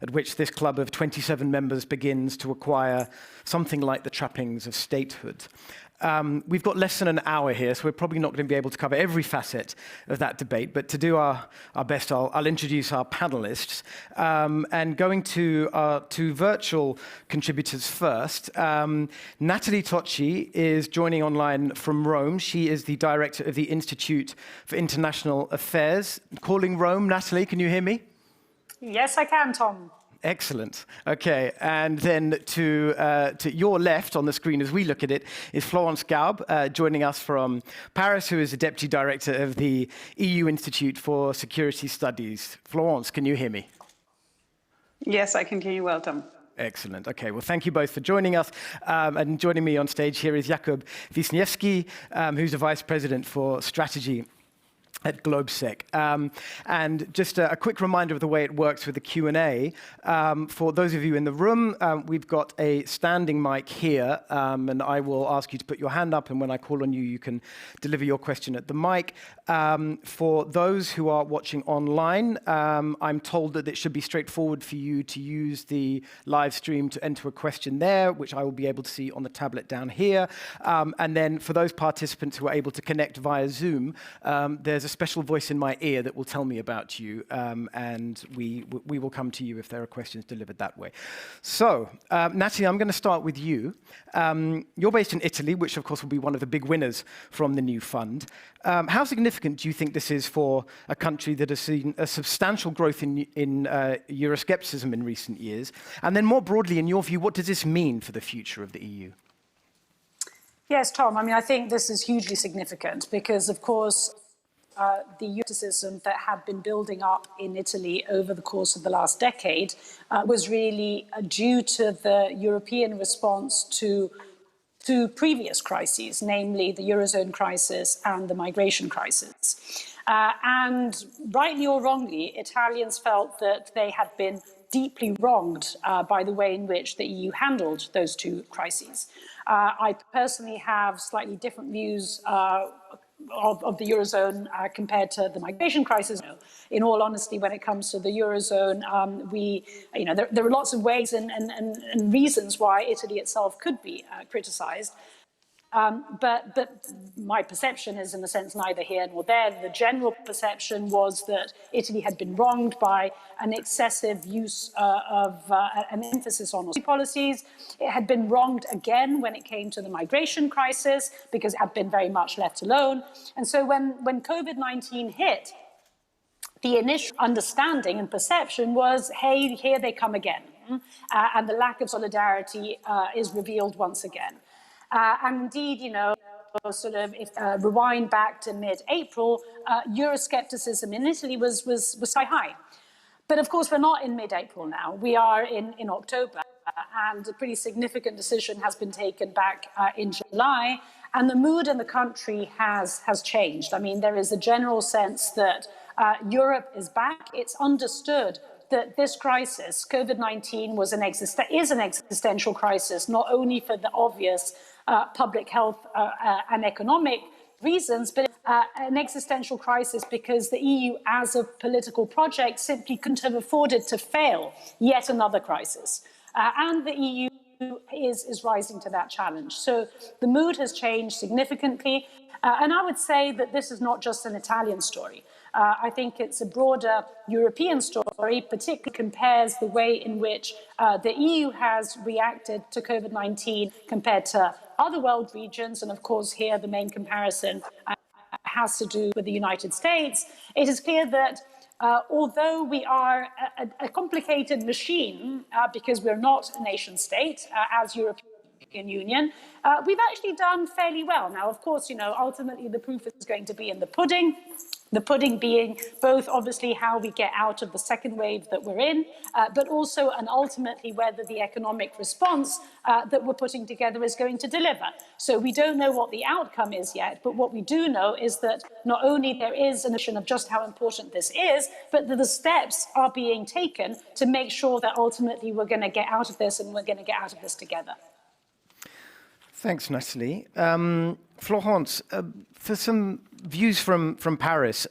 at which this club of 27 members begins to acquire something like the trappings of statehood. We've got less than an hour here, so we're probably not going to be able to cover every facet of that debate, but to do our best, I'll introduce our panelists. And going to our two virtual contributors first, Nathalie Tocci is joining online from Rome. She is the director of the Institute for International Affairs. Calling Rome, Nathalie, can you hear me? Yes, I can, Tom. Excellent. Okay, and then to your left on the screen as we look at it is Florence Gaub, joining us from Paris, who is the Deputy Director of the EU Institute for Security Studies. Florence, can you hear me? Yes, I can hear you well, Tom. Excellent. Okay, well, thank you both for joining us. And joining me on stage here is Jakub Wisniewski, who's the Vice President for Strategy at GlobSec. And just a quick reminder of the way it works with the Q&A. For those of you in the room, we've got a standing mic here, and I will ask you to put your hand up, and when I call on you, you can deliver your question at the mic. For those who are watching online, I'm told that it should be straightforward for you to use the live stream to enter a question there, which I will be able to see on the tablet down here. And then for those participants who are able to connect via Zoom, there's a special voice in my ear that will tell me about you, and we will come to you if there are questions delivered that way. So, Nathalie, I'm going to start with you. You're based in Italy, which of course will be one of the big winners from the new fund. How significant do you think this is for a country that has seen a substantial growth in Euroscepticism in recent years? And then more broadly, in your view, what does this mean for the future of the EU? Yes, Tom, I mean, I think this is hugely significant because, of course, the Euroscepticism that had been building up in Italy over the course of the last decade was really due to the European response to two previous crises, namely the Eurozone crisis and the migration crisis. And rightly or wrongly, Italians felt that they had been deeply wronged by the way in which the EU handled those two crises. I personally have slightly different views of the Eurozone compared to the migration crisis. In all honesty, when it comes to the Eurozone, there are lots of ways and reasons why Italy itself could be criticized. But my perception is, in a sense, neither here nor there. The general perception was that Italy had been wronged by an excessive use of an emphasis on austerity policies. It had been wronged again when it came to the migration crisis because it had been very much left alone. And so when COVID-19 hit, the initial understanding and perception was, hey, here they come again. And the lack of solidarity is revealed once again. And indeed, if rewind back to mid-April, Euroscepticism in Italy was sky high. But of course, we're not in mid-April now. We are in October, and a pretty significant decision has been taken back in July, and the mood in the country has changed. I mean, there is a general sense that Europe is back. It's understood that this crisis, COVID-19, is an existential crisis, not only for the obvious public health and economic reasons, but an existential crisis because the EU as a political project simply couldn't have afforded to fail yet another crisis. And the EU is rising to that challenge. So the mood has changed significantly. And I would say that this is not just an Italian story. I think it's a broader European story, particularly compares the way in which the EU has reacted to COVID-19 compared to other world regions. And of course, here the main comparison has to do with the United States. It is clear that although we are a complicated machine, because we're not a nation state as European Union, we've actually done fairly well. Now, of course, ultimately the proof is going to be in the pudding. The pudding being both obviously how we get out of the second wave that we're in, but also and ultimately whether the economic response that we're putting together is going to deliver. So we don't know what the outcome is yet, but what we do know is that not only there is a notion of just how important this is, but that the steps are being taken to make sure that ultimately we're going to get out of this and we're going to get out of this together. Thanks, Nathalie. Florence, for some views from Paris,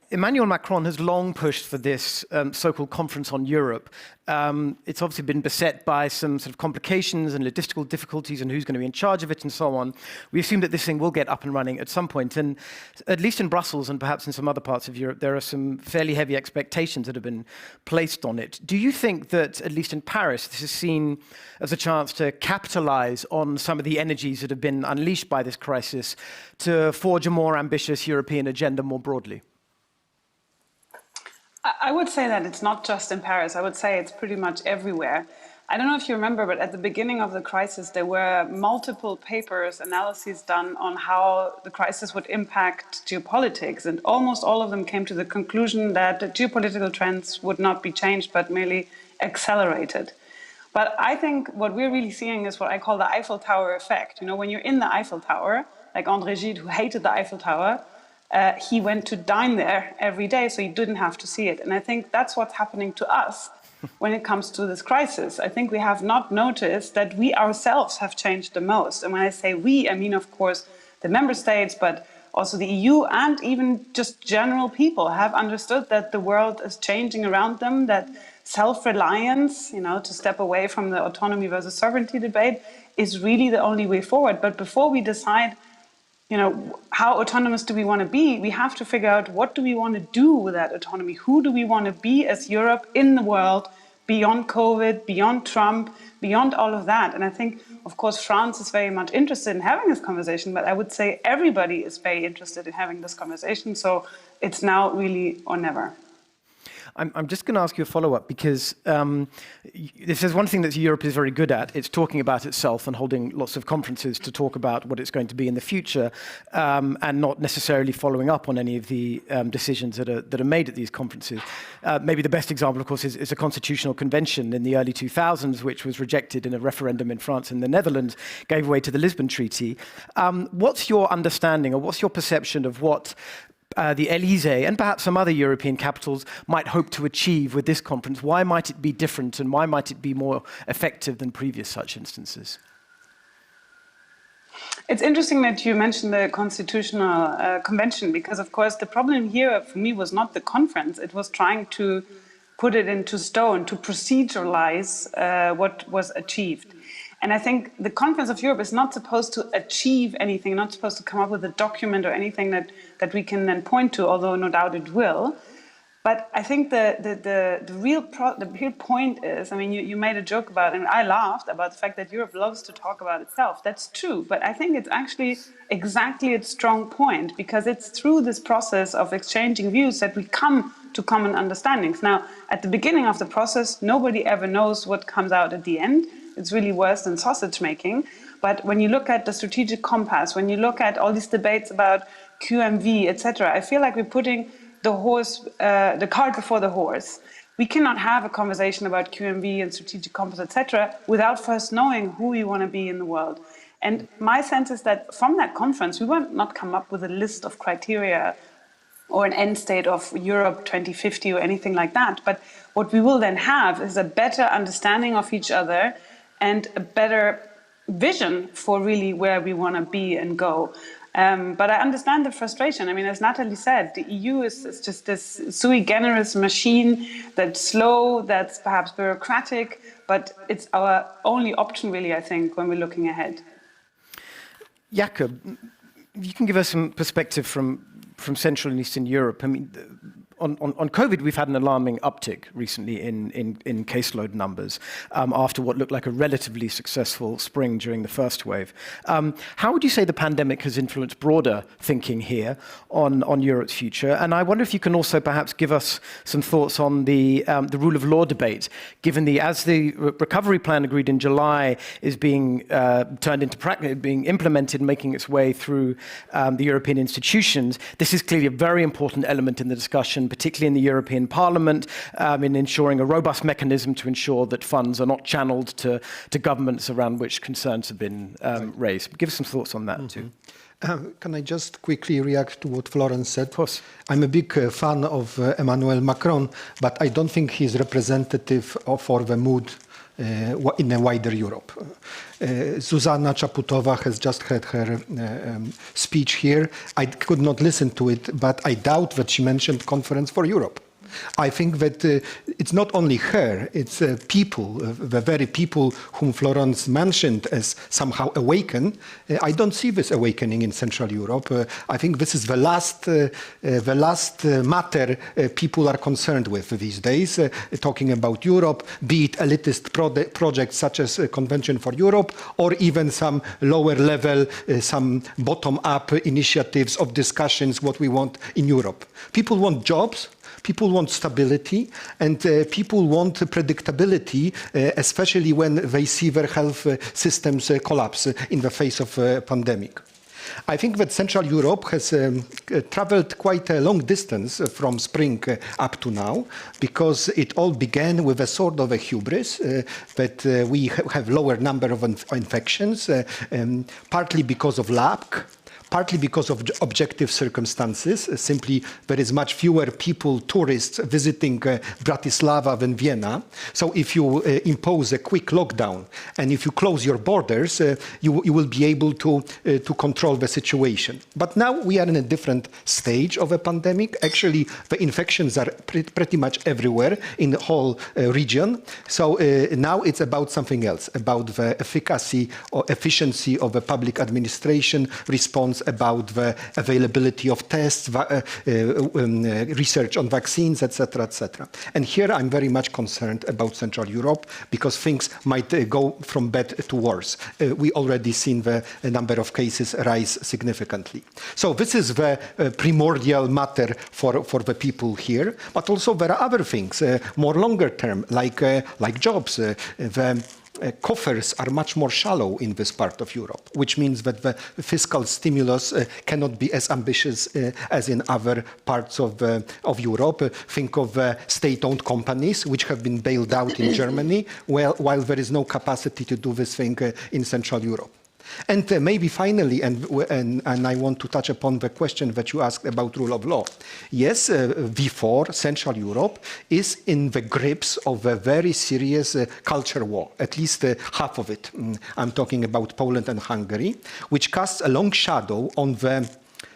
Emmanuel Macron has long pushed for this so-called conference on Europe. It's obviously been beset by some sort of complications and logistical difficulties and who's going to be in charge of it and so on. We assume that this thing will get up and running at some point. And at least in Brussels and perhaps in some other parts of Europe, there are some fairly heavy expectations that have been placed on it. Do you think that, at least in Paris, this is seen as a chance to capitalize on some of the energies that have been unleashed by this crisis to forge a more ambitious European agenda more broadly? I would say that it's not just in Paris. I would say it's pretty much everywhere. I don't know if you remember, but at the beginning of the crisis, there were multiple papers, analyses done on how the crisis would impact geopolitics. And almost all of them came to the conclusion that the geopolitical trends would not be changed, but merely accelerated. But I think what we're really seeing is what I call the Eiffel Tower effect. You know, when you're in the Eiffel Tower, like André Gide, who hated the Eiffel Tower, he went to dine there every day, so he didn't have to see it. And I think that's what's happening to us when it comes to this crisis. I think we have not noticed that we ourselves have changed the most. And when I say we, I mean, of course, the member states, but also the EU and even just general people have understood that the world is changing around them, that self-reliance, you know, to step away from the autonomy versus sovereignty debate is really the only way forward. But before we decide, you know, how autonomous do we want to be? We have to figure out what do we want to do with that autonomy? Who do we want to be as Europe in the world, beyond COVID, beyond Trump, beyond all of that? And I think, of course, France is very much interested in having this conversation, but I would say everybody is very interested in having this conversation. So it's now really or never. I'm just going to ask you a follow-up because this is one thing that Europe is very good at. It's talking about itself and holding lots of conferences to talk about what it's going to be in the future and not necessarily following up on any of the decisions that are made at these conferences. Maybe the best example, of course, is a constitutional convention in the early 2000s, which was rejected in a referendum in France and the Netherlands, gave way to the Lisbon Treaty. What's your understanding or what's your perception of what the Élysée and perhaps some other European capitals might hope to achieve with this conference? Why might it be different and why might it be more effective than previous such instances? It's interesting that you mentioned the Constitutional Convention because, of course, the problem here for me was not the conference. It was trying to put it into stone, to proceduralize what was achieved. And I think the Conference of Europe is not supposed to achieve anything, not supposed to come up with a document or anything that we can then point to, although no doubt it will. But I think the real point is, I mean, you made a joke about it, and I laughed about the fact that Europe loves to talk about itself. That's true, but I think it's actually exactly its strong point, because it's through this process of exchanging views that we come to common understandings. Now, at the beginning of the process, nobody ever knows what comes out at the end. It's really worse than sausage making. But when you look at the strategic compass, when you look at all these debates about QMV, etc., I feel like we're putting the cart before the horse. We cannot have a conversation about QMV and strategic compass, etc., without first knowing who we want to be in the world. And my sense is that from that conference, we will not come up with a list of criteria or an end state of Europe 2050 or anything like that. But what we will then have is a better understanding of each other and a better vision for really where we want to be and go. But I understand the frustration. I mean, as Nathalie said, the EU is just this sui generis machine that's slow, that's perhaps bureaucratic, but it's our only option, really, I think, when we're looking ahead. Jakob, you can give us some perspective from Central and Eastern Europe. I mean, on COVID, we've had an alarming uptick recently in caseload numbers after what looked like a relatively successful spring during the first wave. How would you say the pandemic has influenced broader thinking here on Europe's future? And I wonder if you can also perhaps give us some thoughts on the rule of law debate, given as the recovery plan agreed in July is being turned into practice, being implemented, making its way through the European institutions. This is clearly a very important element in the discussion, particularly in the European Parliament, in ensuring a robust mechanism to ensure that funds are not channeled to governments around which concerns have been raised. Give us some thoughts on that too. Can I just quickly react to what Florence said? Of course. I'm a big fan of Emmanuel Macron, but I don't think he's representative for the mood in a wider Europe. Zuzanna Czaputova has just had her speech here. I could not listen to it, but I doubt that she mentioned Conference for Europe. I think that it's not only her, it's people, the very people whom Florence mentioned as somehow awakened. I don't see this awakening in Central Europe. I think this is the last matter people are concerned with these days, talking about Europe, be it elitist projects such as Convention for Europe, or even some lower level, some bottom-up initiatives of discussions, what we want in Europe. People want jobs. People want stability, and people want predictability, especially when they see their health systems collapse in the face of a pandemic. I think that Central Europe has traveled quite a long distance from spring up to now, because it all began with a sort of a hubris that we have lower number of infections, partly because of luck, partly because of objective circumstances. Simply, there is much fewer people, tourists, visiting Bratislava than Vienna. So if you impose a quick lockdown and if you close your borders, you will be able to control the situation. But now we are in a different stage of a pandemic. Actually, the infections are pretty much everywhere in the whole region. So now it's about something else, about the efficacy or efficiency of the public administration response, about the availability of tests, research on vaccines, etc., etc. And here I'm very much concerned about Central Europe, because things might go from bad to worse. We already seen the number of cases rise significantly. So this is the primordial matter for the people here. But also there are other things, more longer term, like jobs. The coffers are much more shallow in this part of Europe, which means that the fiscal stimulus cannot be as ambitious as in other parts of Europe. Think of state-owned companies, which have been bailed out in Germany, while there is no capacity to do this thing in Central Europe. And maybe finally, and I want to touch upon the question that you asked about rule of law. Yes, before Central Europe is in the grips of a very serious culture war, at least half of it. I'm talking about Poland and Hungary, which casts a long shadow on the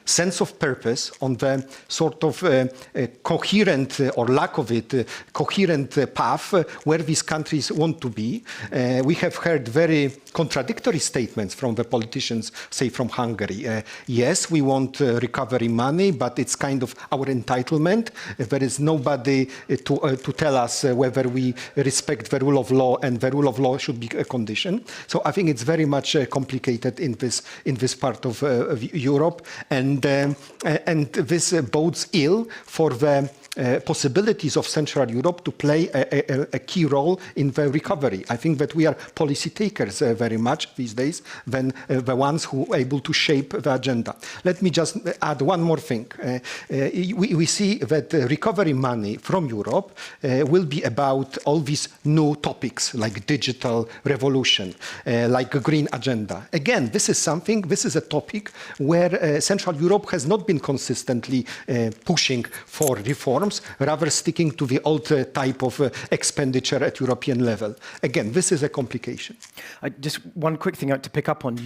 sense of purpose, on the sort of coherent, or lack of it, coherent path where these countries want to be. We have heard very contradictory statements from the politicians, say from Hungary. Yes, we want recovery money, but it's kind of our entitlement. There is nobody to tell us whether we respect the rule of law, and the rule of law should be a condition. So I think it's very much complicated in this part of Europe, and this bodes ill for the possibilities of Central Europe to play a key role in the recovery. I think that we are policy takers very much these days than the ones who are able to shape the agenda. Let me just add one more thing. We see that recovery money from Europe will be about all these new topics like digital revolution, like a green agenda. Again, this is a topic where Central Europe has not been consistently pushing for reforms, rather sticking to the old type of expenditure at European level. Again, this is a complication. Just one quick thing to pick up on.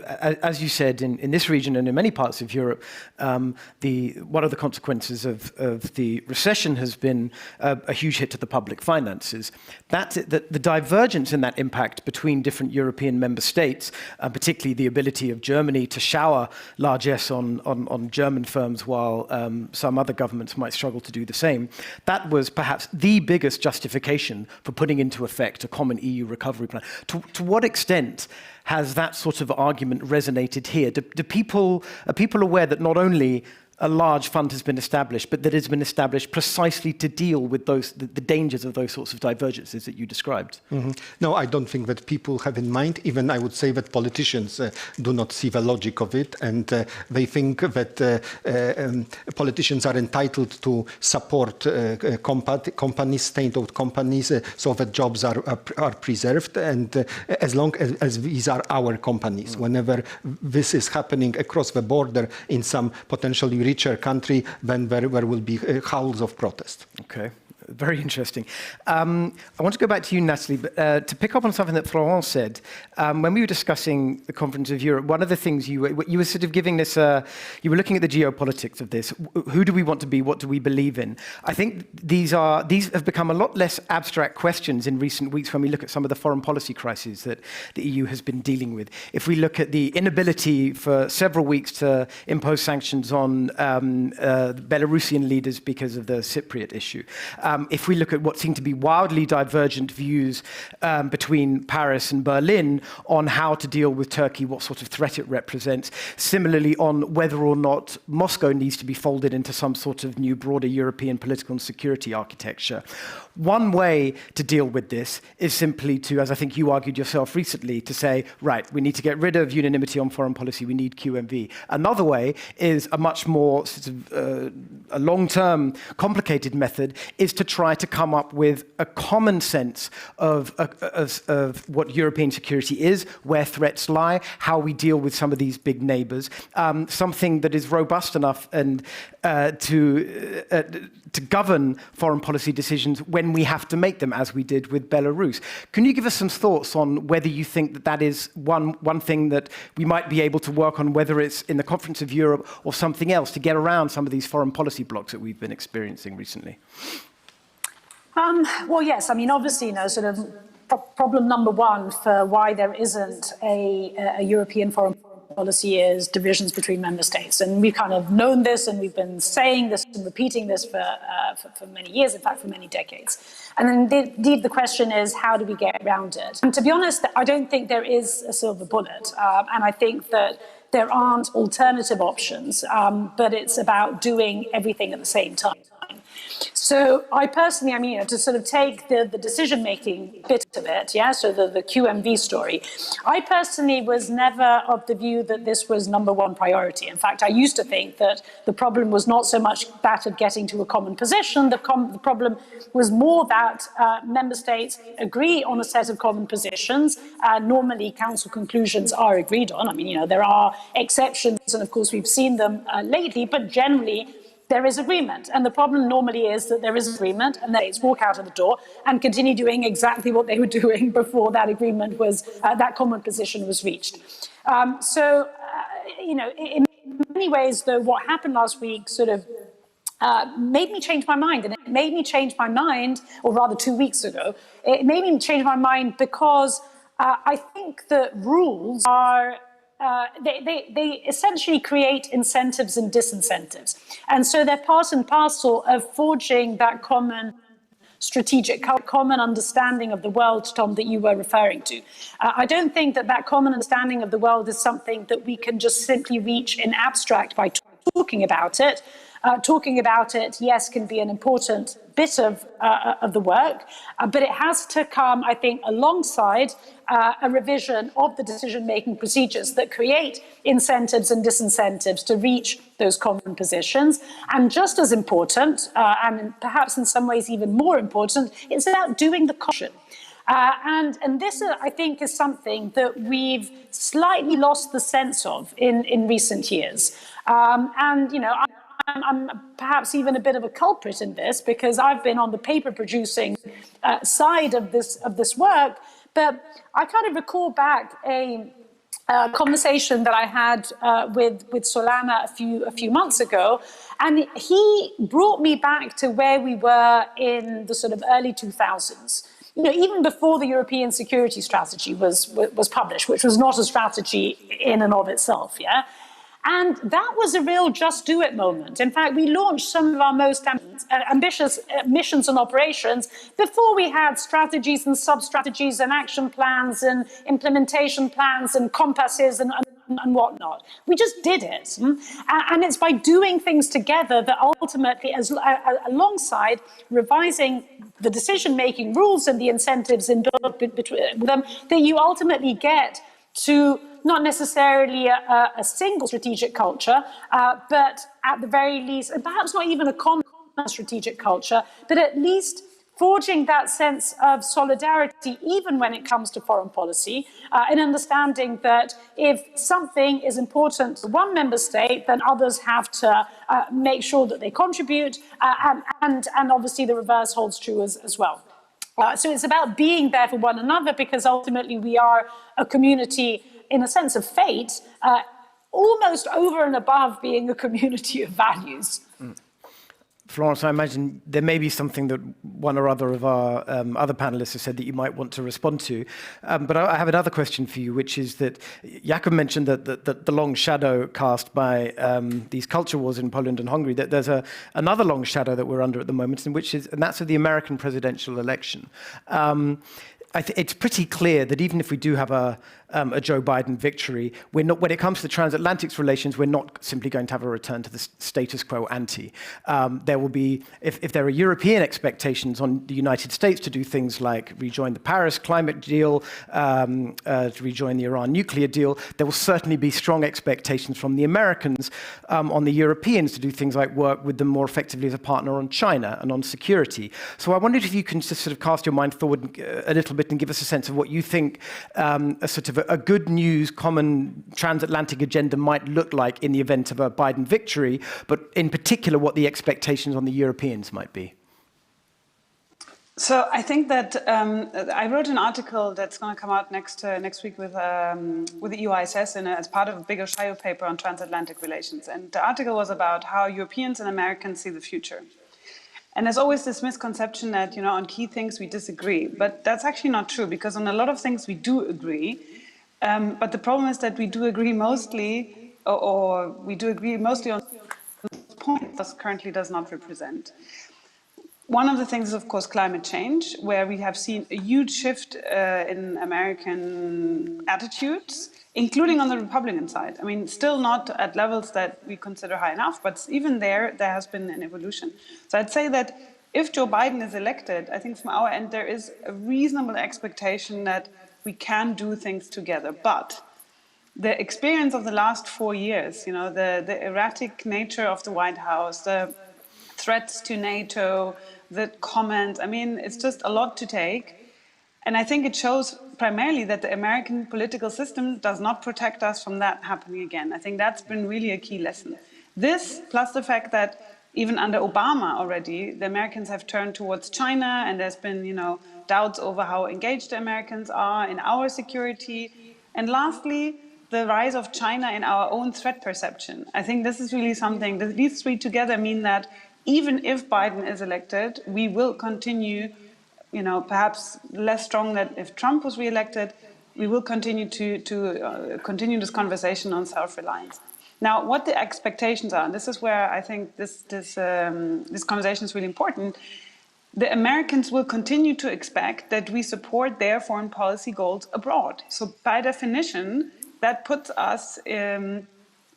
As you said, in this region and in many parts of Europe, one of the consequences of the recession has been a huge hit to the public finances. The divergence in that impact between different European member states, particularly the ability of Germany to shower largesse on German firms while some other governments might struggle to do the same, that was perhaps the biggest justification for putting into effect a common EU recovery plan. To what extent has that sort of argument resonated here? Are people aware that not only a large fund has been established, but that it's been established precisely to deal with the dangers of those sorts of divergences that you described? Mm-hmm. No, I don't think that people have in mind. Even I would say that politicians do not see the logic of it, and they think that politicians are entitled to support companies, state-owned companies, so that jobs are preserved, and as long as these are our companies. Whenever this is happening across the border in some potentially richer country, then there will be howls of protest. Okay. Very interesting. I want to go back to you, Nathalie, but to pick up on something that Florence said. When we were discussing the Conference of Europe, one of the things you were sort of giving this, you were looking at the geopolitics of this. Who do we want to be? What do we believe in? I think these have become a lot less abstract questions in recent weeks when we look at some of the foreign policy crises that the EU has been dealing with. If we look at the inability for several weeks to impose sanctions on Belarusian leaders because of the Cypriot issue. If we look at what seem to be wildly divergent views between Paris and Berlin on how to deal with Turkey, what sort of threat it represents, similarly on whether or not Moscow needs to be folded into some sort of new broader European political and security architecture. One way to deal with this is simply to, as I think you argued yourself recently, to say, right, we need to get rid of unanimity on foreign policy, we need QMV. Another way is a much more sort of a long-term complicated method, is to try to come up with a common sense of what European security is, where threats lie, how we deal with some of these big neighbors, something that is robust enough and to govern foreign policy decisions when we have to make them, as we did with Belarus. Can you give us some thoughts on whether you think that that is one thing that we might be able to work on, whether it's in the Conference of Europe or something else, to get around some of these foreign policy blocks that we've been experiencing recently? Well, yes. I mean, obviously, sort of problem number one for why there isn't a European foreign policy is divisions between member states. And we've kind of known this, and we've been saying this and repeating this for many years, in fact, for many decades. And then indeed the question is, how do we get around it? And to be honest, I don't think there is a silver bullet. And I think that there aren't alternative options, but it's about doing everything at the same time. So I personally, I mean, to sort of take the decision-making bit of it, so the QMV story, I personally was never of the view that this was number one priority. In fact, I used to think that the problem was not so much that of getting to a common position, the problem was more that member states agree on a set of common positions. Normally, council conclusions are agreed on. I mean, there are exceptions, and of course, we've seen them lately, but generally, there is agreement. And the problem normally is that there is agreement and they walk out of the door and continue doing exactly what they were doing before that agreement was, that common position was reached. In many ways, though, what happened last week sort of made me change my mind. And it made me change my mind, or rather 2 weeks ago, it made me change my mind because I think that rules are they essentially create incentives and disincentives. And so they're part and parcel of forging that common common understanding of the world, Tom, that you were referring to. I don't think that common understanding of the world is something that we can just simply reach in abstract by talking about it. Talking about it, yes, can be an important bit of the work, but it has to come, I think, alongside a revision of the decision-making procedures that create incentives and disincentives to reach those common positions. And just as important, and perhaps in some ways even more important, it's about doing the caution. And this, I think, is something that we've slightly lost the sense of in recent years. I'm perhaps even a bit of a culprit in this because I've been on the paper producing side of this work, but I kind of recall back a conversation that I had with Solana a few months ago, and he brought me back to where we were in the sort of early 2000s. Even before the European security strategy was published, which was not a strategy in and of itself, And that was a real just do it moment. In fact, we launched some of our most ambitious missions and operations before we had strategies and sub-strategies and action plans and implementation plans and compasses and whatnot. We just did it. And it's by doing things together that ultimately, alongside revising the decision-making rules and the incentives involved between them, that you ultimately get to not necessarily a single strategic culture, but at the very least, and perhaps not even a common strategic culture, but at least forging that sense of solidarity, even when it comes to foreign policy, and understanding that if something is important to one member state, then others have to make sure that they contribute, and obviously the reverse holds true as well. So it's about being there for one another, because ultimately we are a community in a sense of fate, almost over and above being a community of values. Florence, I imagine there may be something that one or other of our other panelists have said that you might want to respond to. But I have another question for you, which is that Jakob mentioned that the long shadow cast by these culture wars in Poland and Hungary, that there's another long shadow that we're under at the moment, and that's of the American presidential election. It's pretty clear that even if we do have a Joe Biden victory, we're not, when it comes to transatlantic relations, we're not simply going to have a return to the status quo ante. There will be, if there are European expectations on the United States to do things like rejoin the Paris climate deal, to rejoin the Iran nuclear deal, there will certainly be strong expectations from the Americans on the Europeans to do things like work with them more effectively as a partner on China and on security. So I wondered if you can just sort of cast your mind forward a little bit and give us a sense of what you think a sort of a good news common transatlantic agenda might look like in the event of a Biden victory, but in particular what the expectations on the Europeans might be. So I think that I wrote an article that's going to come out next week with the EU ISS as part of a bigger Shio paper on transatlantic relations. And the article was about how Europeans and Americans see the future. And there's always this misconception that, on key things we disagree. But that's actually not true, because on a lot of things we do agree. But the problem is that we do agree mostly, or we do agree mostly on points that currently does not represent. One of the things is, of course, climate change, where we have seen a huge shift in American attitudes, including on the Republican side. I mean, still not at levels that we consider high enough, but even there has been an evolution. So I'd say that if Joe Biden is elected, I think from our end, there is a reasonable expectation that we can do things together. But the experience of the last 4 years, the erratic nature of the White House, the threats to NATO, the comments, I mean, it's just a lot to take. And I think it shows primarily that the American political system does not protect us from that happening again. I think that's been really a key lesson. This, plus the fact that even under Obama already, the Americans have turned towards China, and there's been, doubts over how engaged the Americans are in our security. And lastly, the rise of China in our own threat perception. I think this is really something, these three together mean that even if Biden is elected, we will continue, perhaps less strong than if Trump was reelected, we will continue to continue this conversation on self-reliance. Now, what the expectations are, and this is where I think this conversation is really important. The Americans will continue to expect that we support their foreign policy goals abroad. So by definition, that puts us in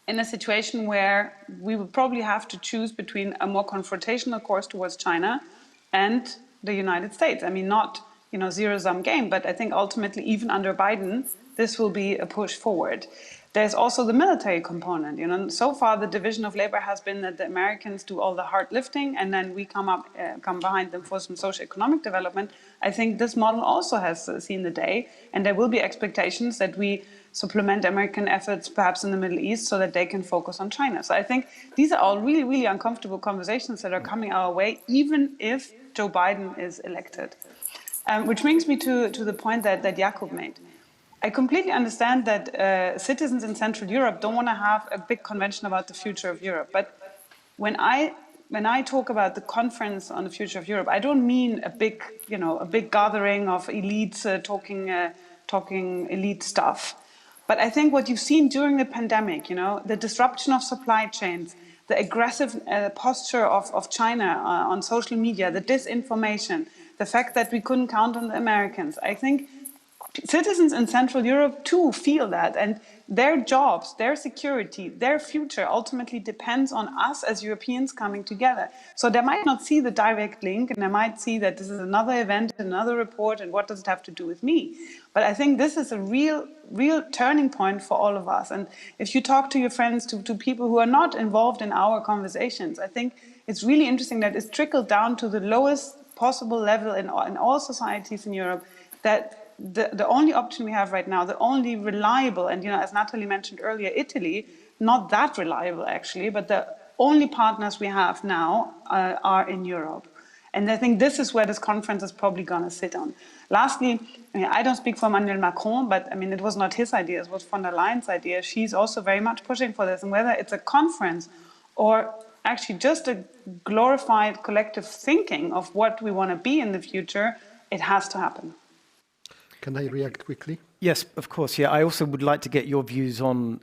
a situation where we will probably have to choose between a more confrontational course towards China and the United States. I mean, not zero-sum game, but I think ultimately, even under Biden, this will be a push forward. There's also the military component. So far, the division of labor has been that the Americans do all the hard lifting, and then we come behind them for some socio-economic development. I think this model also has seen the day, and there will be expectations that we supplement American efforts, perhaps in the Middle East, so that they can focus on China. So I think these are all really, really uncomfortable conversations that are coming our way, even if Joe Biden is elected. Which brings me to the point that Jakob made. I completely understand that citizens in Central Europe don't want to have a big convention about the future of Europe. But when I talk about the conference on the future of Europe, I don't mean a big gathering of elites talking elite stuff. But I think what you've seen during the pandemic, the disruption of supply chains, the aggressive posture of China on social media, the disinformation, the fact that we couldn't count on the Americans, I think citizens in Central Europe too feel that, and their jobs, their security, their future ultimately depends on us as Europeans coming together. So they might not see the direct link, and they might see that this is another event, another report, and what does it have to do with me? But I think this is a real turning point for all of us. And if you talk to your friends, to people who are not involved in our conversations, I think it's really interesting that it's trickled down to the lowest possible level in all societies in Europe, that the only option we have right now, the only reliable, and as Nathalie mentioned earlier, Italy, not that reliable actually, but the only partners we have now are in Europe. And I think this is where this conference is probably going to sit on. Lastly, I don't speak for Emmanuel Macron, but it was not his idea, it was von der Leyen's idea. She's also very much pushing for this. And whether it's a conference or actually just a glorified collective thinking of what we want to be in the future, it has to happen. Can I react quickly? Yes, of course. Yeah, I also would like to get your views on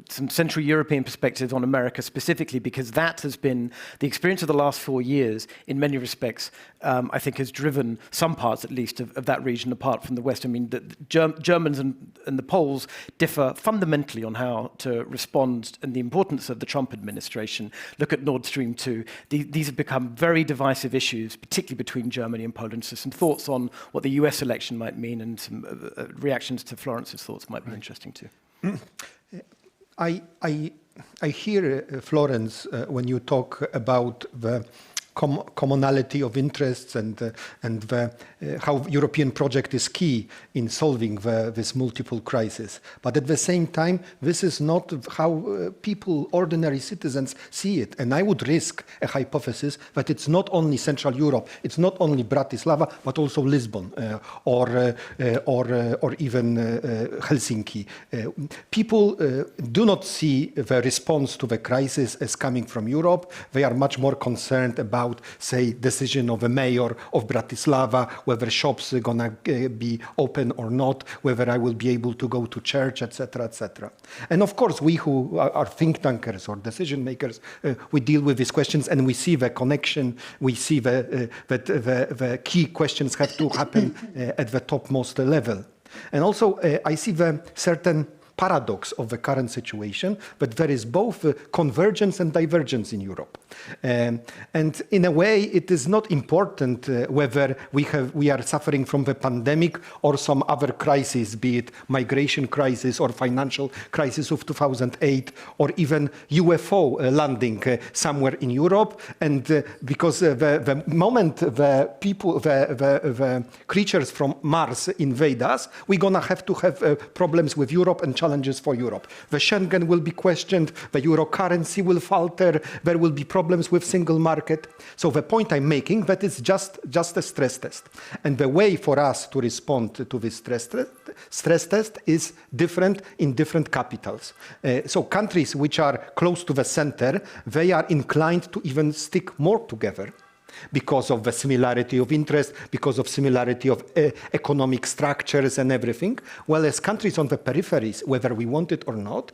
some Central European perspectives on America specifically, because that has been the experience of the last 4 years in many respects, I think has driven some parts at least of that region apart from the West. The Germans and the Poles differ fundamentally on how to respond and the importance of the Trump administration. Look at Nord Stream 2. These have become very divisive issues, particularly between Germany and Poland. So some thoughts on what the US election might mean and some reactions to Florence's thoughts might be interesting too. I hear, Florence, when you talk about the commonality of interests and how European project is key in solving this multiple crisis. But at the same time, this is not how people, ordinary citizens, see it. And I would risk a hypothesis that it's not only Central Europe, it's not only Bratislava, but also Lisbon or even Helsinki. People do not see the response to the crisis as coming from Europe. They are much more concerned about, say, decision of a mayor of Bratislava, whether shops are gonna be open or not, whether I will be able to go to church, etc., etc. And of course, we who are think tankers or decision makers, we deal with these questions and we see the connection. We see that the key questions have to happen at the topmost level. And also, I see the certain paradox of the current situation, but there is both convergence and divergence in Europe. And in a way, it is not important whether we are suffering from the pandemic or some other crisis, be it migration crisis or financial crisis of 2008, or even UFO landing somewhere in Europe. And because the moment the creatures from Mars invade us, we're gonna have to have problems with Europe and challenges for Europe. The Schengen will be questioned, the euro currency will falter, there will be problems with single market. So the point I'm making, that is just a stress test. And the way for us to respond to this stress test is different in different capitals. So countries which are close to the center, they are inclined to even stick more together, because of the similarity of interest, because of similarity of economic structures and everything, whereas countries on the peripheries, whether we want it or not,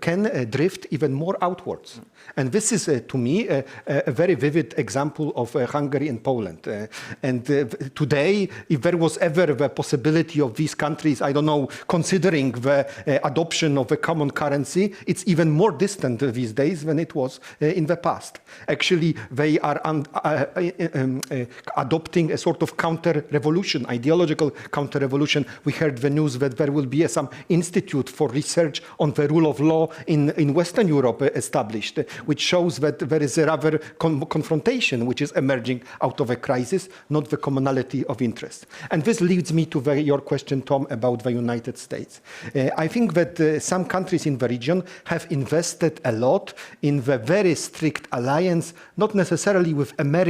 can drift even more outwards. And this is, to me, a very vivid example of Hungary and Poland. And today, if there was ever the possibility of these countries, I don't know, considering the adoption of a common currency, it's even more distant these days than it was in the past. Actually, they are adopting a sort of counter-revolution, ideological counter-revolution. We heard the news that there will be some institute for research on the rule of law in Western Europe established, which shows that there is a rather confrontation which is emerging out of a crisis, not the commonality of interest. And this leads me to your question, Tom, about the United States. I think that some countries in the region have invested a lot in the very strict alliance, not necessarily with America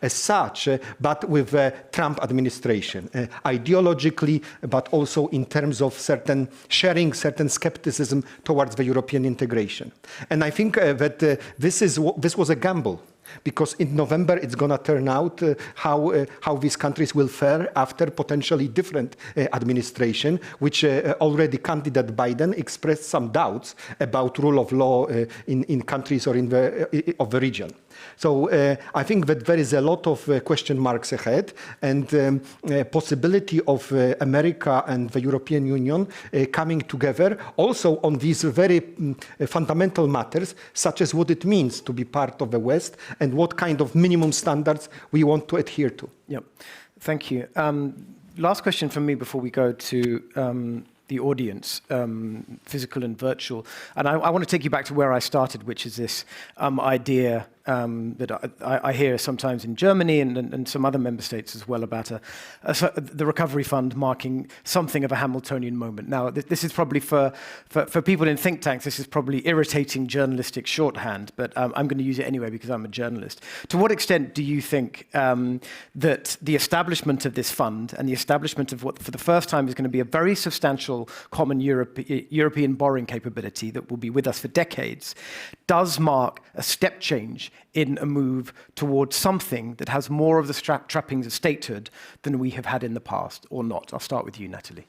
as such, but with the Trump administration, ideologically, but also in terms of sharing certain skepticism towards the European integration. And I think that this was a gamble, because in November it's going to turn out how these countries will fare after potentially different administration, which already candidate Biden expressed some doubts about rule of law in countries or of the region. So I think that there is a lot of question marks ahead, and possibility of America and the European Union coming together also on these very fundamental matters, such as what it means to be part of the West and what kind of minimum standards we want to adhere to. Yeah, thank you. Last question from me before we go to the audience, physical and virtual. And I want to take you back to where I started, which is this idea that I hear sometimes in Germany and some other member states as well about the recovery fund marking something of a Hamiltonian moment. Now, this is probably for people in think tanks, this is probably irritating journalistic shorthand, but I'm going to use it anyway because I'm a journalist. To what extent do you think that the establishment of this fund and the establishment of what for the first time is going to be a very substantial common European borrowing capability that will be with us for decades does mark a step change in a move towards something that has more of the trappings of statehood than we have had in the past, or not? I'll start with you, Nathalie.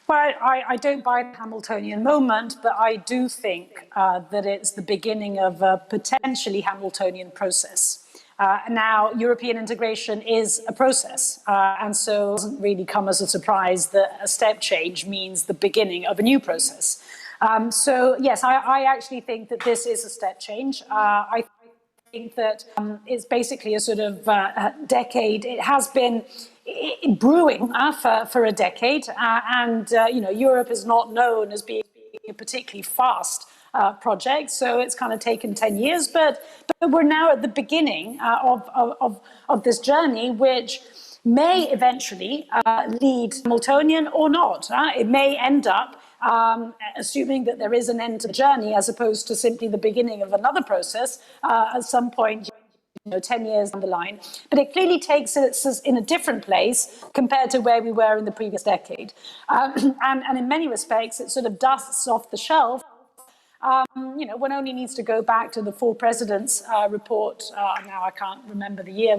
Well, I don't buy the Hamiltonian moment, but I do think that it's the beginning of a potentially Hamiltonian process. Now, European integration is a process, and so it doesn't really come as a surprise that a step change means the beginning of a new process. So, yes, I actually think that this is a step change. I think that it's basically a sort of decade. It has been brewing for a decade, and Europe is not known as being a particularly fast project, so it's kind of taken 10 years, but we're now at the beginning of this journey, which may eventually lead Hamiltonian or not. It may end up assuming that there is an end to the journey as opposed to simply the beginning of another process at some point, 10 years down the line. But it clearly takes us in a different place compared to where we were in the previous decade. And in many respects, it sort of dusts off the shelf. One only needs to go back to the Four Presidents report. Now I can't remember the year.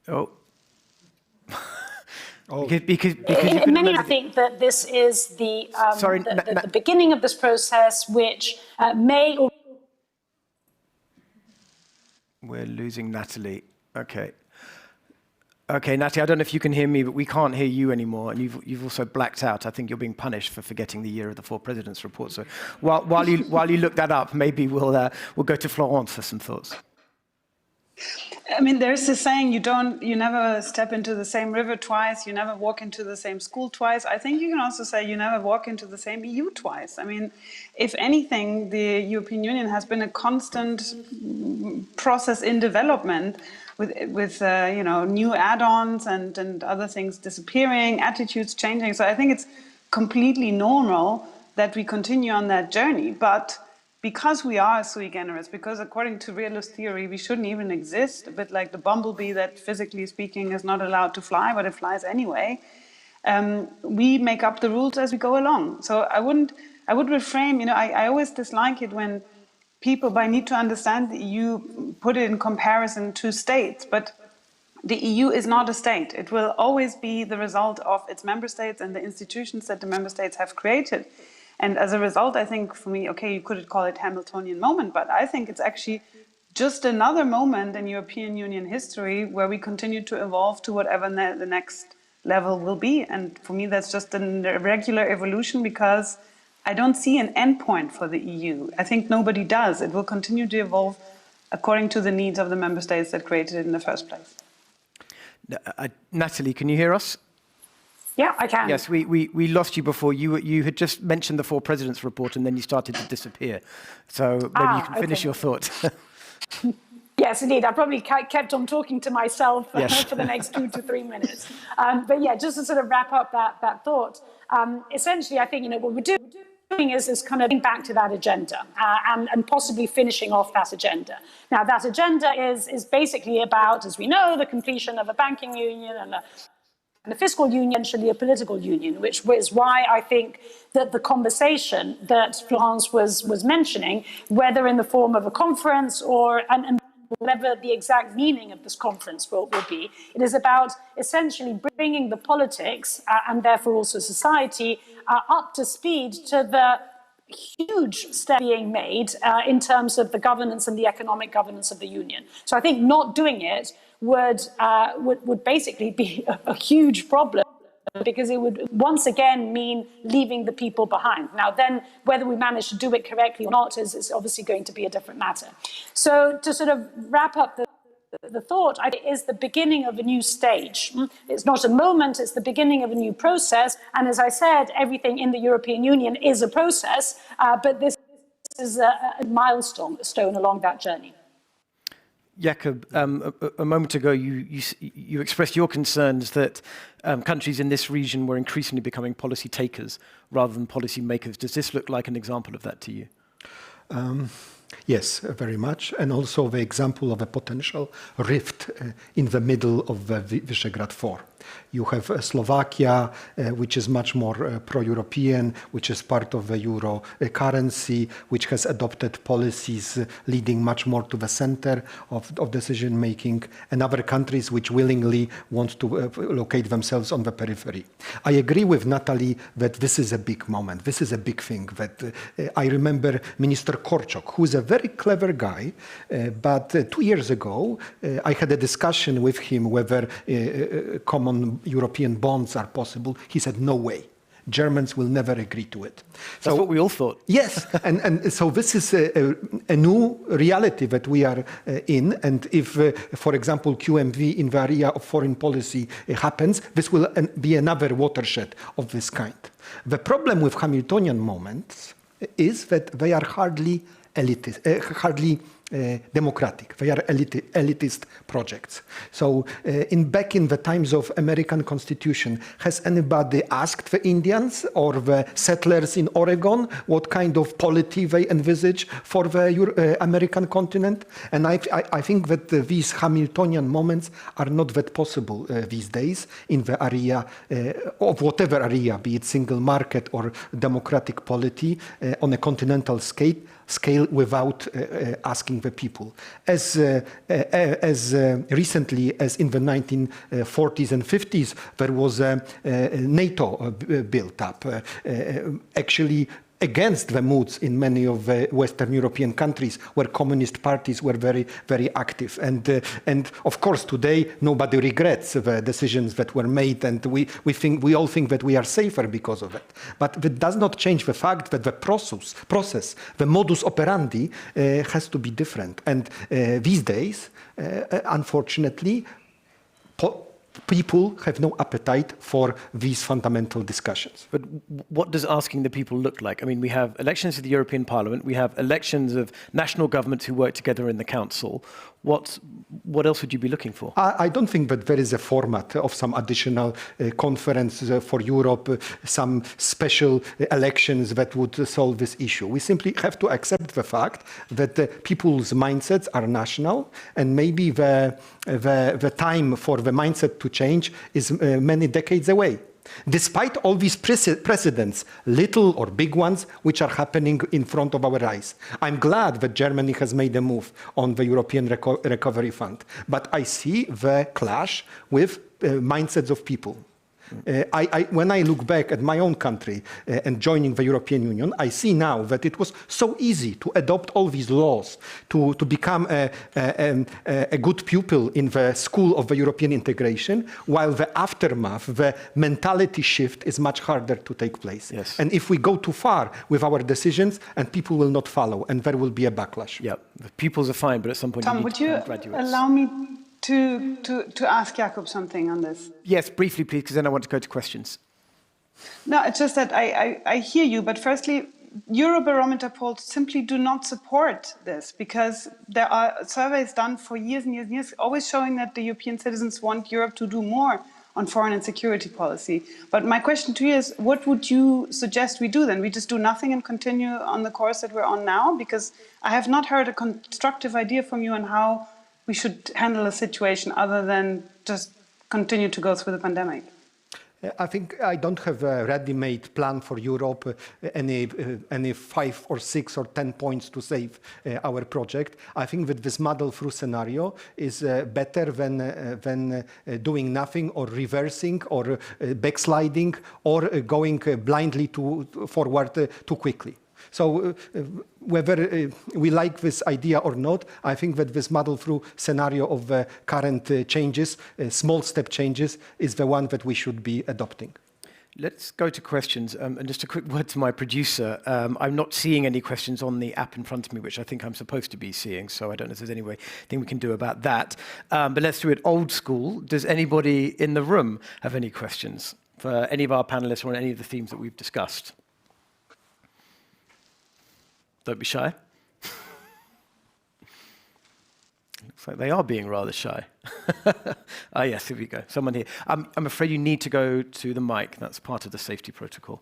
Oh. Because in many, I think that this is the beginning of this process, which may or... We're losing Nathalie. Okay, Nathalie, I don't know if you can hear me, but we can't hear you anymore, and you've also blacked out. I think you're being punished for forgetting the year of the Four Presidents report. So while you look that up, maybe we'll go to Florence for some thoughts. I mean, there's this saying, you never step into the same river twice, you never walk into the same school twice. I think you can also say you never walk into the same EU twice. I mean, if anything, the European Union has been a constant process in development with new add-ons and other things disappearing, attitudes changing. So I think it's completely normal that we continue on that journey. But because we are sui generis, because according to realist theory, we shouldn't even exist, a bit like the bumblebee that physically speaking is not allowed to fly, but it flies anyway, we make up the rules as we go along. So I would reframe, I always dislike it when people, by need to understand the EU, put it in comparison to states, but the EU is not a state. It will always be the result of its member states and the institutions that the member states have created. And as a result, I think for me, okay, you could call it Hamiltonian moment, but I think it's actually just another moment in European Union history where we continue to evolve to whatever the next level will be. And for me, that's just a regular evolution because I don't see an endpoint for the EU. I think nobody does. It will continue to evolve according to the needs of the member states that created it in the first place. Nathalie, can you hear us? Yeah, I can. Yes, we lost you before. You had just mentioned the Four Presidents report and then you started to disappear. So maybe you can finish your thought. Yes, indeed. I probably kept on talking to myself for the next 2 to 3 minutes. But yeah, just to sort of wrap up that thought, essentially, I think, what we're doing is kind of getting back to that agenda and possibly finishing off that agenda. Now, that agenda is basically about, as we know, the completion of a banking union and a fiscal union, actually a political union, which is why I think that the conversation that Florence was mentioning, whether in the form of a conference or and whatever the exact meaning of this conference will be, it is about essentially bringing the politics and therefore also society up to speed to the huge step being made in terms of the governance and the economic governance of the union. So I think not doing it would basically be a huge problem because it would once again mean leaving the people behind. Now then, whether we manage to do it correctly or not is obviously going to be a different matter. So to sort of wrap up the thought, I think, is the beginning of a new stage. It's not a moment, it's the beginning of a new process. And as I said, everything in the European Union is a process, but this is a milestone along that journey. Jakob, a moment ago, you expressed your concerns that countries in this region were increasingly becoming policy takers rather than policy makers. Does this look like an example of that to you? Yes, very much. And also the example of a potential rift in the middle of the Visegrad 4. You have Slovakia, which is much more pro-European, which is part of the euro currency, which has adopted policies leading much more to the center of decision-making, and other countries which willingly want to locate themselves on the periphery. I agree with Nathalie that this is a big moment. This is a big thing. That I remember Minister Korczok, who is a very clever guy, but 2 years ago, I had a discussion with him whether common European bonds are possible. He said, no way. Germans will never agree to it. That's what we all thought. Yes, and so this is a new reality that we are in. And if, for example, QMV in the area of foreign policy happens, this will be another watershed of this kind. The problem with Hamiltonian moments is that they are hardly elitist, hardly democratic. They are elitist projects. So back in the times of American Constitution, has anybody asked the Indians or the settlers in Oregon what kind of polity they envisage for the American continent? And I think that these Hamiltonian moments are not that possible these days in the area of whatever area, be it single market or democratic polity on a continental scale without asking the people. As recently as in the 1940s and 50s, there was a NATO built up, actually against the moods in many of the Western European countries where communist parties were very, very active. And of course, today, nobody regrets the decisions that were made, and we all think that we are safer because of it. But that does not change the fact that the process, the modus operandi has to be different. And these days, unfortunately, people have no appetite for these fundamental discussions. But what does asking the people look like? I mean, we have elections to the European Parliament, we have elections of national governments who work together in the Council. What else would you be looking for? I don't think that there is a format of some additional conference for Europe, some special elections that would solve this issue. We simply have to accept the fact that people's mindsets are national, and maybe the time for the mindset to change is many decades away. Despite all these precedents, little or big ones, which are happening in front of our eyes. I'm glad that Germany has made a move on the European Recovery Fund, but I see the clash with mindsets of people. When I look back at my own country and joining the European Union, I see now that it was so easy to adopt all these laws, to become a good pupil in the school of the European integration, while the aftermath, the mentality shift is much harder to take place. Yes. And if we go too far with our decisions, and people will not follow, and there will be a backlash. Yeah, the pupils are fine, but at some point Tom, you need would to you graduates. allow me to ask Jakob something on this? Yes, briefly, please, because then I want to go to questions. No, it's just that I hear you, but firstly, Eurobarometer polls simply do not support this, because there are surveys done for years and years and years, always showing that the European citizens want Europe to do more on foreign and security policy. But my question to you is, what would you suggest we do then? We just do nothing and continue on the course that we're on now? Because I have not heard a constructive idea from you on how we should handle a situation other than just continue to go through the pandemic. I think I don't have a ready-made plan for Europe, any 5 or 6 or 10 points to save our project. I think that this muddle-through scenario is better than doing nothing or reversing or backsliding or going blindly forward too quickly. So whether we like this idea or not, I think that this muddle-through scenario of current changes, small step changes, is the one that we should be adopting. Let's go to questions. And just a quick word to my producer. I'm not seeing any questions on the app in front of me, which I think I'm supposed to be seeing, so I don't know if there's anything we can do about that. But let's do it old school. Does anybody in the room have any questions for any of our panelists or on any of the themes that we've discussed? Don't be shy. Looks like they are being rather shy. Ah, yes, here we go. Someone here. I'm afraid you need to go to the mic. That's part of the safety protocol.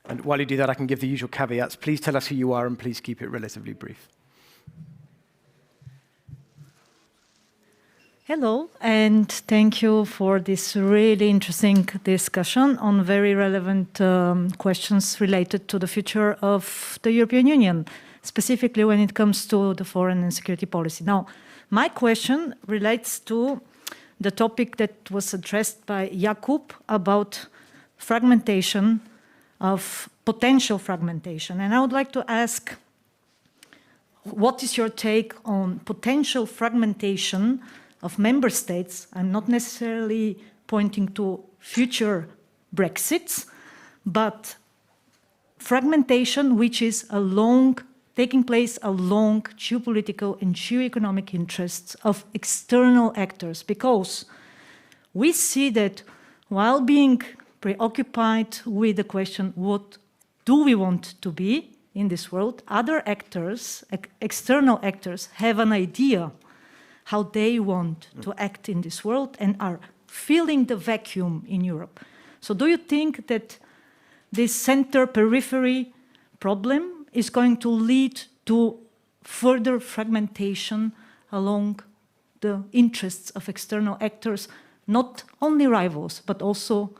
And while you do that, I can give the usual caveats. Please tell us who you are and please keep it relatively brief. Hello, and thank you for this really interesting discussion on very relevant questions related to the future of the European Union, specifically when it comes to the foreign and security policy. Now, my question relates to the topic that was addressed by Jakub about fragmentation, of potential fragmentation. And I would like to ask, what is your take on potential fragmentation of member states? I'm not necessarily pointing to future Brexits, but fragmentation which is taking place along geopolitical and geoeconomic interests of external actors, because we see that while being preoccupied with the question, what do we want to be in this world, other actors, external actors, have an idea how they want to act in this world and are filling the vacuum in Europe. So do you think that this center-periphery problem is going to lead to further fragmentation along the interests of external actors, not only rivals, but also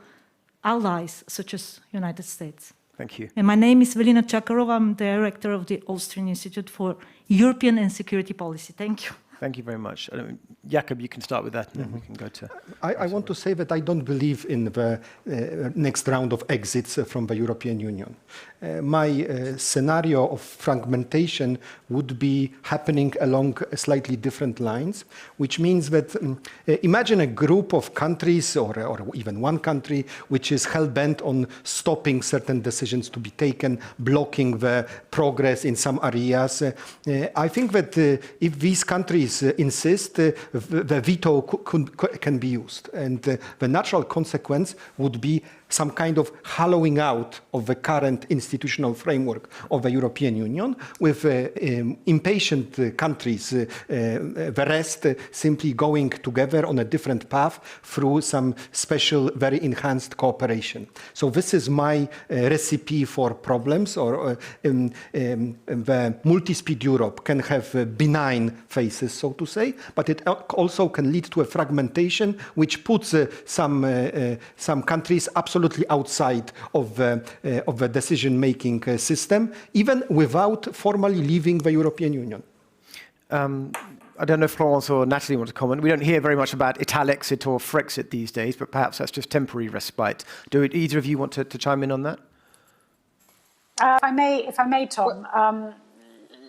allies such as United States? Thank you. And my name is Velina Chakarova. I'm director of the Austrian Institute for European and Security Policy. Thank you. Thank you very much. Jakub, you can start with that, and then we can go to... I want to say that I don't believe in the next round of exits from the European Union. My scenario of fragmentation would be happening along slightly different lines, which means that imagine a group of countries or even one country which is hell-bent on stopping certain decisions to be taken, blocking the progress in some areas. I think that if these countries insist, the veto can be used. And the natural consequence would be some kind of hollowing out of the current institutional framework of the European Union, with impatient countries, the rest simply going together on a different path through some special, very enhanced cooperation. So this is my recipe for problems, or the multi-speed Europe can have benign faces, so to say, but it also can lead to a fragmentation which puts some countries absolutely outside of the decision-making system, even without formally leaving the European Union. I don't know if Florence or Nathalie want to comment. We don't hear very much about Italexit or Frexit these days, but perhaps that's just temporary respite. Do either of you want to chime in on that? If I may, Tom,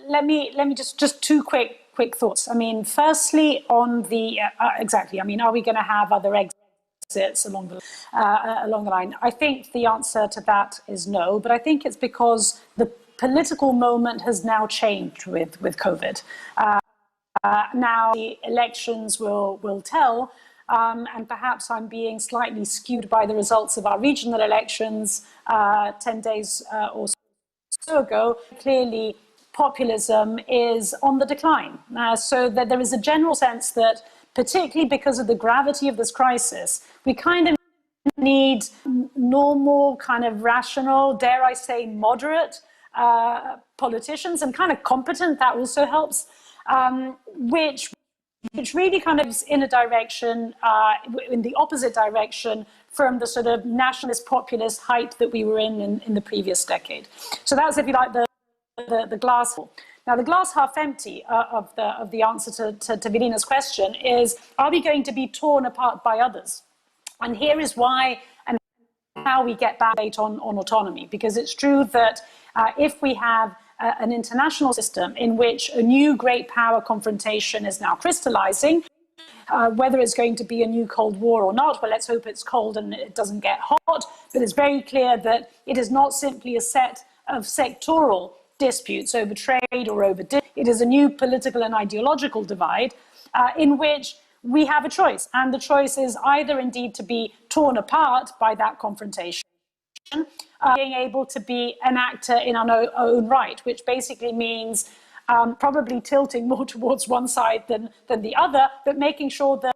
let me just two quick thoughts. I mean, firstly, on the exactly. I mean, are we going to have other exits along the line? I think the answer to that is no, but I think it's because the political moment has now changed with COVID. Now the elections will tell, and perhaps I'm being slightly skewed by the results of our regional elections 10 days or so ago. Clearly, populism is on the decline. So that there is a general sense that, particularly because of the gravity of this crisis, we kind of need normal, kind of rational, dare I say, moderate politicians, and kind of competent. That also helps, which really kind of is in a direction, in the opposite direction from the sort of nationalist populist hype that we were in the previous decade. So that's, if you like, the glass full. Now, the glass half empty of the answer to Velina's question is, are we going to be torn apart by others? And here is why and how we get back on autonomy. Because it's true that if we have an international system in which a new great power confrontation is now crystallizing, whether it's going to be a new Cold War or not, well, let's hope it's cold and it doesn't get hot. But it's very clear that it is not simply a set of sectoral disputes over trade or over it is a new political and ideological divide in which we have a choice, and the choice is either indeed to be torn apart by that confrontation, being able to be an actor in our own right, which basically means probably tilting more towards one side than the other, but making sure that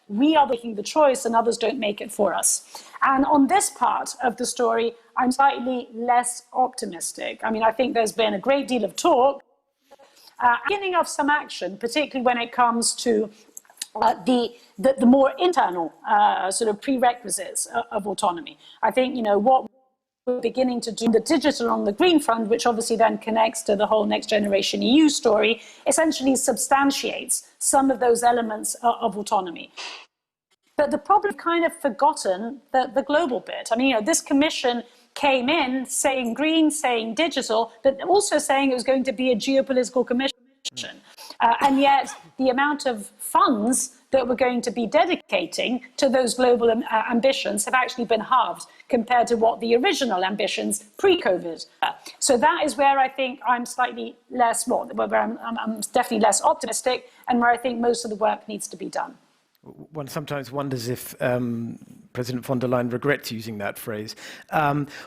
we are making the choice and others don't make it for us. And on this part of the story, I'm slightly less optimistic. I mean, I think there's been a great deal of talk, beginning of some action, particularly when it comes to the more internal sort of prerequisites of autonomy. I think, you know, what we're beginning to do the digital on the green front, which obviously then connects to the whole next generation EU story, essentially substantiates some of those elements of autonomy. But the problem, kind of forgotten the global bit. I mean, you know, this commission came in saying green, saying digital, but also saying it was going to be a geopolitical commission. And yet the amount of funds that we're going to be dedicating to those global ambitions have actually been halved compared to what the original ambitions pre-COVID. So that is where I think I'm slightly less, where I'm definitely less optimistic, and where I think most of the work needs to be done. One sometimes wonders if President von der Leyen regrets using that phrase.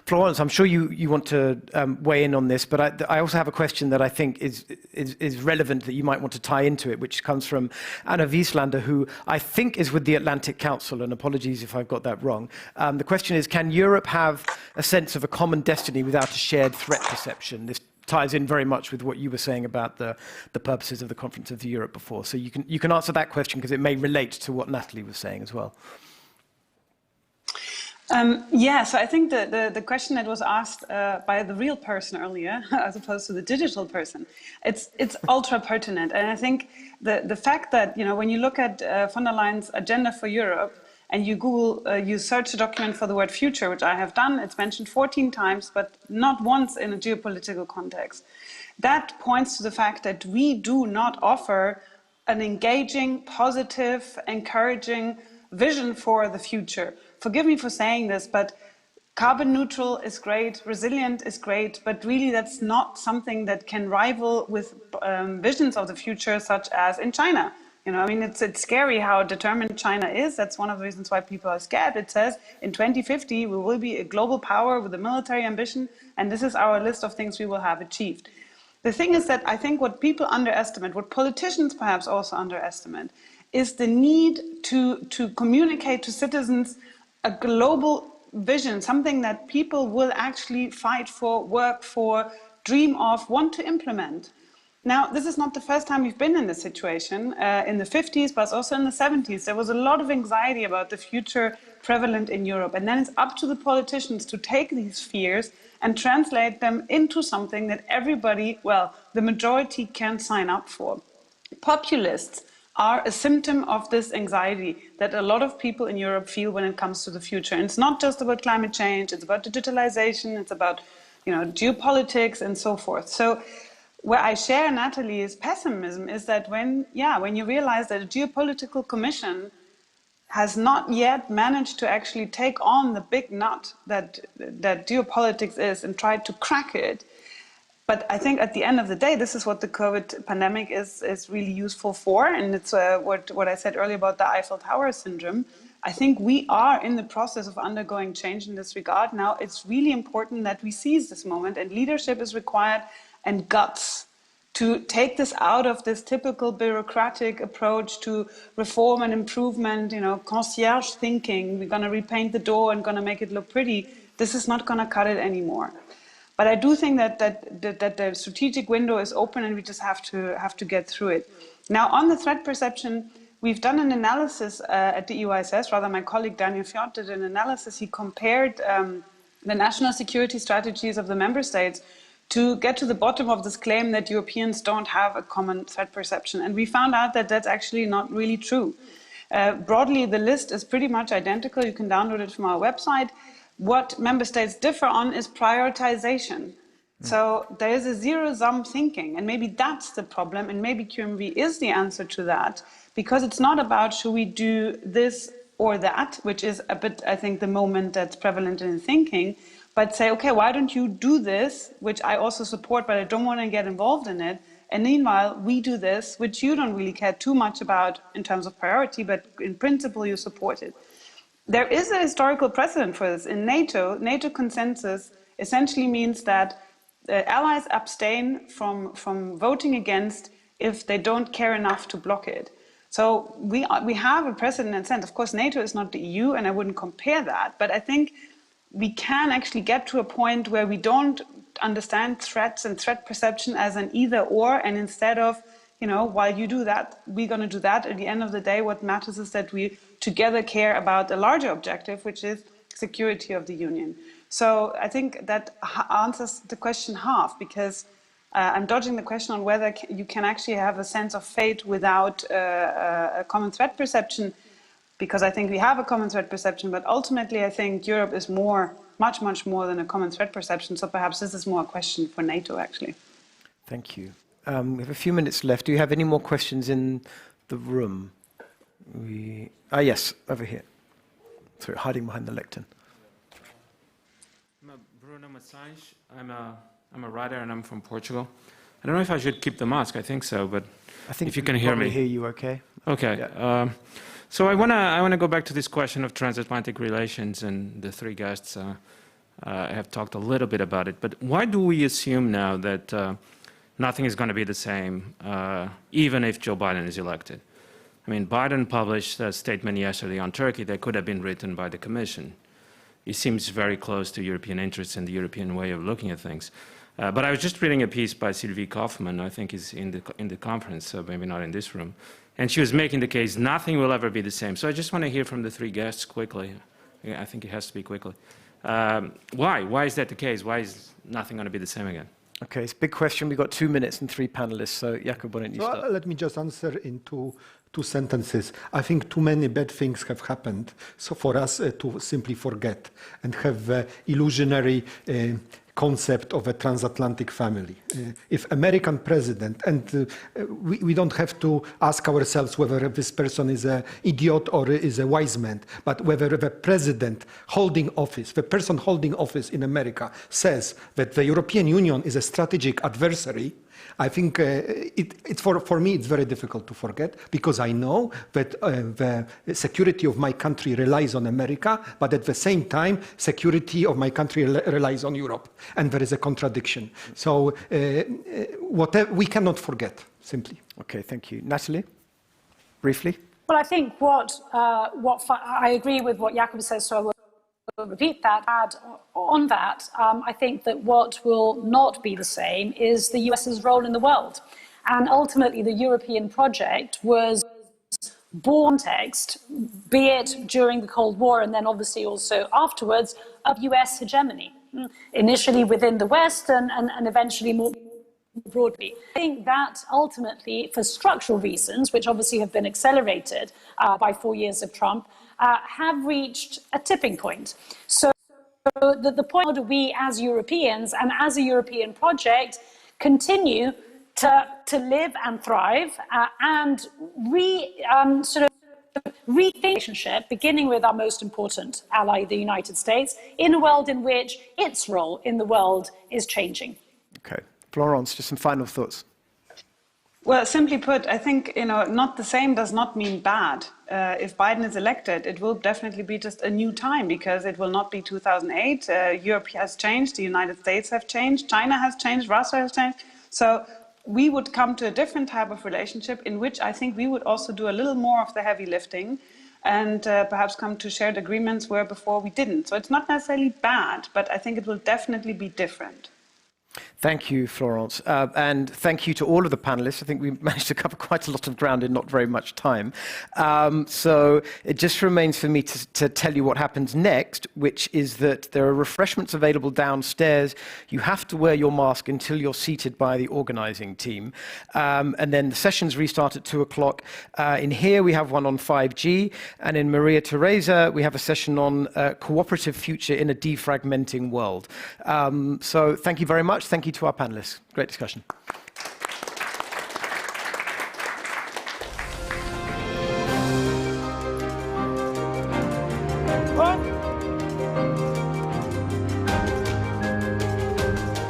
Florence, I'm sure you want to weigh in on this, but I also have a question that I think is relevant that you might want to tie into it, which comes from Anna Wieslander, who I think is with the Atlantic Council, and apologies if I've got that wrong. The question is, can Europe have a sense of a common destiny without a shared threat perception? This ties in very much with what you were saying about the purposes of the Conference of Europe before. So you can answer that question because it may relate to what Nathalie was saying as well. Yeah, so I think the question that was asked by the real person earlier, as opposed to the digital person, it's ultra pertinent. And I think the fact that, you know, when you look at von der Leyen's agenda for Europe, and you Google, you search a document for the word future, which I have done, it's mentioned 14 times, but not once in a geopolitical context. That points to the fact that we do not offer an engaging, positive, encouraging vision for the future. Forgive me for saying this, but carbon neutral is great, resilient is great, but really that's not something that can rival with visions of the future, such as in China. You know, I mean, it's scary how determined China is. That's one of the reasons why people are scared. It says in 2050, we will be a global power with a military ambition, and this is our list of things we will have achieved. The thing is that I think what people underestimate, what politicians perhaps also underestimate, is the need to communicate to citizens a global vision, something that people will actually fight for, work for, dream of, want to implement. Now, this is not the first time we've been in this situation. In the 50s, but also in the 70s, there was a lot of anxiety about the future prevalent in Europe. And then it's up to the politicians to take these fears and translate them into something that everybody, well, the majority can sign up for. Populists are a symptom of this anxiety that a lot of people in Europe feel when it comes to the future. And it's not just about climate change, it's about digitalization, it's about, you know, geopolitics and so forth. So where I share Nathalie's pessimism is that when you realize that a geopolitical commission has not yet managed to actually take on the big nut that geopolitics is and try to crack it. But I think at the end of the day, this is what the COVID pandemic is really useful for. And it's what I said earlier about the Eiffel Tower syndrome. I think we are in the process of undergoing change in this regard. Now, it's really important that we seize this moment, and leadership is required, and guts to take this out of this typical bureaucratic approach to reform and improvement, you know, concierge thinking. We're going to repaint the door and going to make it look pretty. This is not going to cut it anymore. But I do think that the strategic window is open, and we just have to get through it. Now, on the threat perception, we've done an analysis at the EUISS. Rather, my colleague Daniel Fjord did an analysis. He compared the national security strategies of the member states to get to the bottom of this claim that Europeans don't have a common threat perception. And we found out that that's actually not really true. Broadly, the list is pretty much identical. You can download it from our website. What member states differ on is prioritization. So there is a zero-sum thinking, and maybe that's the problem, and maybe QMV is the answer to that, because it's not about should we do this or that, which is a bit, I think, the moment that's prevalent in thinking, but say, okay, why don't you do this, which I also support, but I don't want to get involved in it, and meanwhile, we do this, which you don't really care too much about in terms of priority, but in principle, you support it. There is a historical precedent for this. In NATO, NATO consensus essentially means that allies abstain from voting against if they don't care enough to block it. So we have a precedent in a sense. Of course, NATO is not the EU, and I wouldn't compare that. But I think we can actually get to a point where we don't understand threats and threat perception as an either or, and instead of, you know, while you do that, we're going to do that. At the end of the day, what matters is that we together care about a larger objective, which is security of the Union. So I think that answers the question half, because I'm dodging the question on whether you can actually have a sense of fate without a common threat perception, because I think we have a common threat perception, but ultimately I think Europe is much more than a common threat perception. So perhaps this is more a question for NATO, actually. Thank you. We have a few minutes left. Do you have any more questions in the room? Yes, over here. Sorry, hiding behind the lectern. I'm Bruno Massange. I'm a writer and I'm from Portugal. I don't know if I should keep the mask. I think so, but I think if you can hear me. I hear you okay. Okay. Yeah. So I wanna go back to this question of transatlantic relations, and the three guests have talked a little bit about it. But why do we assume now that nothing is going to be the same, even if Joe Biden is elected? I mean, Biden published a statement yesterday on Turkey that could have been written by the Commission. It seems very close to European interests and the European way of looking at things. But I was just reading a piece by Sylvie Kaufmann, I think is in the conference, so maybe not in this room. And she was making the case nothing will ever be the same. So I just want to hear from the three guests quickly. I think it has to be quickly. Why? Why is that the case? Why is nothing going to be the same again? Okay, it's a big question. We've got 2 minutes and 3 panelists. So, Jakob, why don't you start? Let me just answer in two sentences. I think too many bad things have happened so for us to simply forget and have illusionary concept of a transatlantic family. If American president, and we don't have to ask ourselves whether this person is an idiot or is a wise man, but whether the president holding office, the person holding office in America says that the European Union is a strategic adversary, I think for me it's very difficult to forget, because I know that the security of my country relies on America, but at the same time, security of my country relies on Europe. And there is a contradiction. So we cannot forget, simply. Okay, thank you. Nathalie, briefly? Well, I think I agree with what Jakob says, so I will repeat that. Add on that, I think that what will not be the same is the US's role in the world. And ultimately, the European project was born text, be it during the Cold War and then obviously also afterwards, of US hegemony, initially within the West and eventually more broadly. I think that ultimately, for structural reasons, which obviously have been accelerated by 4 years of Trump, have reached a tipping point. So the point, how do we as Europeans and as a European project continue to live and thrive and rethink the relationship, beginning with our most important ally, the United States, in a world in which its role in the world is changing. Okay. Florence, just some final thoughts. Well, simply put, I think, not the same does not mean bad. If Biden is elected, it will definitely be just a new time, because it will not be 2008. Europe has changed, the United States have changed, China has changed, Russia has changed. So we would come to a different type of relationship in which I think we would also do a little more of the heavy lifting and perhaps come to shared agreements where before we didn't. So it's not necessarily bad, but I think it will definitely be different. Thank you, Florence. And thank you to all of the panelists. I think we managed to cover quite a lot of ground in not very much time. So it just remains for me to tell you what happens next, which is that there are refreshments available downstairs. You have to wear your mask until you're seated by the organizing team. And then the sessions restart at 2 o'clock. In here, we have one on 5G. And in Maria Teresa, we have a session on cooperative future in a defragmenting world. So thank you very much. Thank you to our panelists. Great discussion.